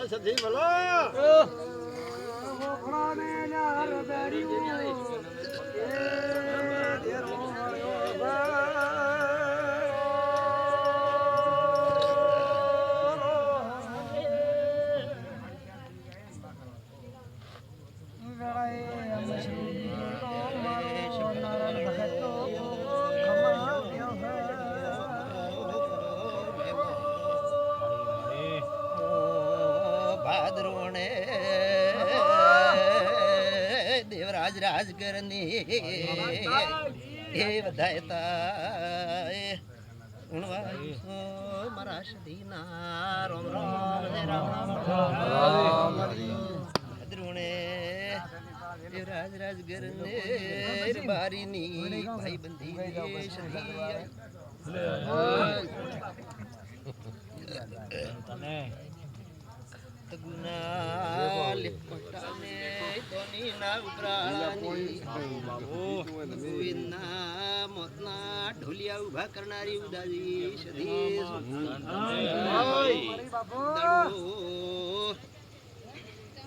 સધી ભલો દેવરાજ રાજ કરની એ વધાયતા મારા સદીના રોમ રોમ રામ દ્રોણે દેવરાજ રાજ કરને બારીની ભાઈ બંધી સદી ગુના લિપટાને તોની ના ઉતરાળાની ગોવિંદના મોતના ઢોલિયા ઉભા કરનારી ઉદાજી સદી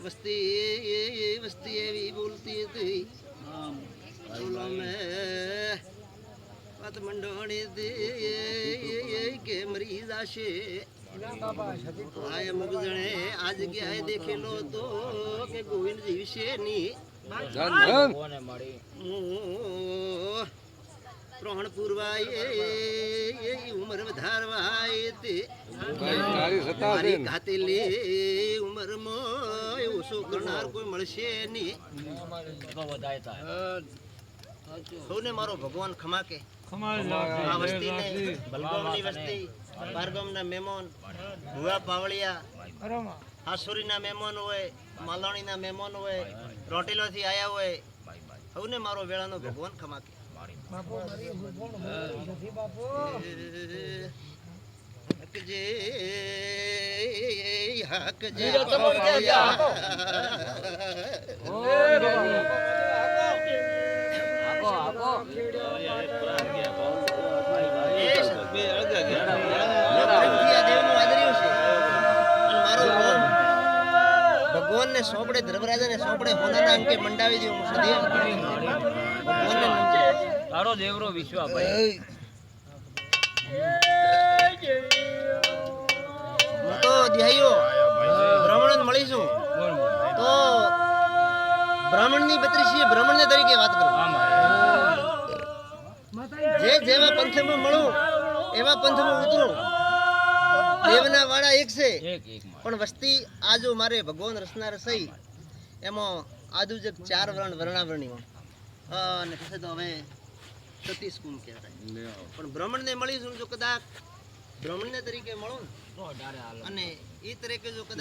વસ્તી વસ્તી એવી બોલતી હતી બોલો મેં વાત મંડોણી હતી કે મરી જાશે આય મગજણે આ જગ્યાએ દેખેલો તો કે ગોવિંદ જીવશે ની પ્રાણ પૂરવાય ઉમર વધારવાય તે મારી ઘાતેલી ઉંમરમાં ઓછો કરનાર કોઈ મળશે નહીં સૌને મારો ભગવાન ખમા કે આ વસ્તીને બલગામની વસ્તી બારગામના મહેમાન ભુવા પાવળિયા હાસુરીના મહેમાન હોય માલાણીના મહેમાન હોય રોટેલોથી આયા હોય સૌને મારો વેળાનો ભગવાન ખમા કે હક જે ભગવાન ને સોંપડે ધર્મરાજા ને સોંપડે હોનાના અંકે મંડાવી દઉં હું સદી ભગવાન ને તારો દેવરો વિશ્વાભાઈ હું તો ધ્યાયો બ્રાહ્મણ મળીશું તો બ્રાહ્મણ ની 32 બ્રાહ્મણ ને તરીકે વાત કરું જે જેવા પંથમાં મળું એવા પંથમાં ઉતરું દેવના વાળા એક છે પણ વસ્તી આજો મારે ભગવાન રસના રસઈ એમાં આદુ જ 4 વર્ણ વર્ણાવરણી અને પછી તો હવે 36 કુમ કહેવાય પણ બ્રાહ્મણ ને મળીશું જો કદાચ બ્રાહ્મણ ને તરીકે મળું અને એ તરીકે જો કદાચ